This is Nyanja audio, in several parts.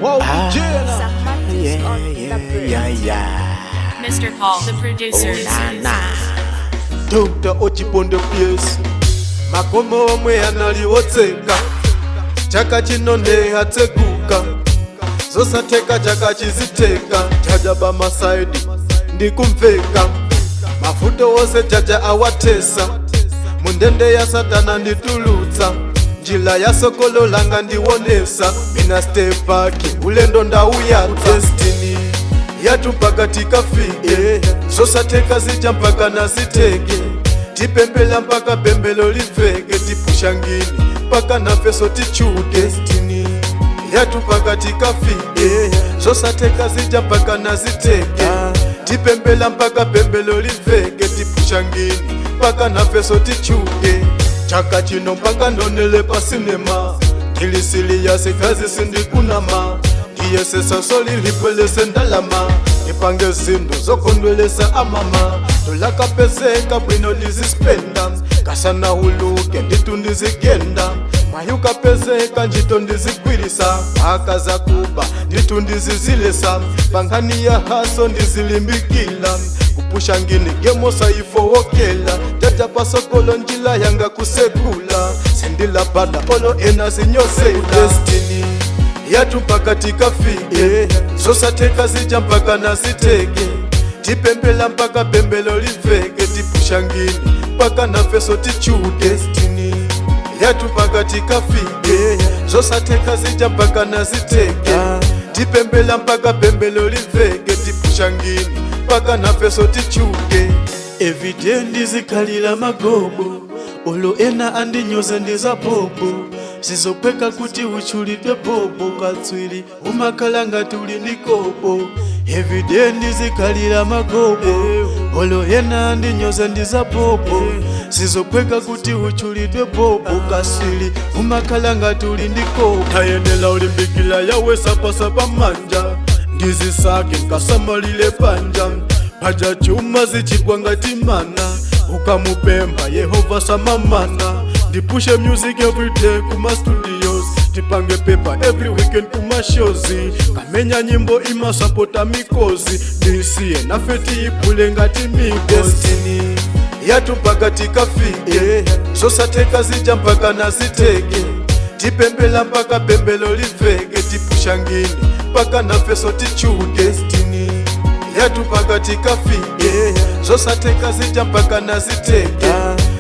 Whoa, Jenna. Mr. Paul, the producer. Dr. Ochipondo Pierce. Makomo omwe analiotseka chaka chinonde hatsekuka zosateka chaka chiziteka jaja bamasaidi ndikumveka mafuto wose jaja awatesa mundende ya satana nditulutsa njila ya sokolo langa ndiwonesa mina step back ulendo ndauya destiny yatu mpaka tikafike zosateka zija mpaka nasiteke tipembela mpaka pembelo liveke tipushangini mpaka nafeso tichuke destiny yatu mpaka tikafike zosateka zija mpaka naziteke tipembela mpaka pembelo liveke tipushangini mpaka nafeso tichuke chaka chino mpaka ndonele pa sinema ndilisiliya sikazi sindikunama ndiyesesa solilipwelese ndalama nipange zindu zokondwelesa amama tolakapezeka bwino lizispenda kasana huluke nditu ndizigenda mayukapezeka njito ndizikwilisa mpaka za kuba nditu ndizizilesa pangani ya haso ndizilimbikila kupusha ngini gemosa ifowokela jaja pasokolo njila yanga kusekula sindila bada olo ena zinyosela destiny yatu mpaka tikafike zosateka zija mpaka nasiteke tipembela mpaka pembelo liveke tipushangini mpaka nafeso tichuke destiny yatu mpaka tikafike zosateka zija mpaka nasiteke tipembela mpaka pembelo liveke tipushangini mpaka nafeso tichuke everyday ndizikalila magobo olo ena andinyoze ndizapopo sizopeka kuti uchulidwe popo katswiri umakala tuli ndikopo everyday ndizikalila magobo olo ena andinyoze ndizapopo sizopeka kuti uchulidwe popo kaswiri umakala tuli ndikopo tayendela ulimbikila yawe sapasapa manja ndizisake nkasamalile panja paja chuma zichigwa ngati mana ukamupemba Yehova samamana ndipushe music every day kuma studios tipange paper every weekend kuma shows kamenya nyimbo imasapota mikozi disiye nafeti ipule ngati destiny yatu mpaka tikafike zosateka zija mpaka naziteke tipembela mpaka pembelo liveke tipushangini mpaka nafeso tichuke destiny yatu mpaka tikafike zosateka zija mpaka naziteke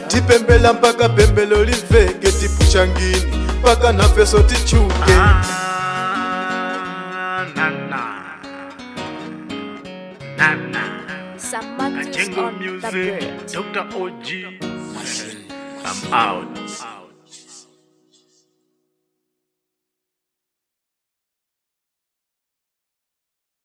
tipembela mpaka pembelo liveke tipushangini mpaka nafeso tichuke Some on the Dr. OG, I'm out.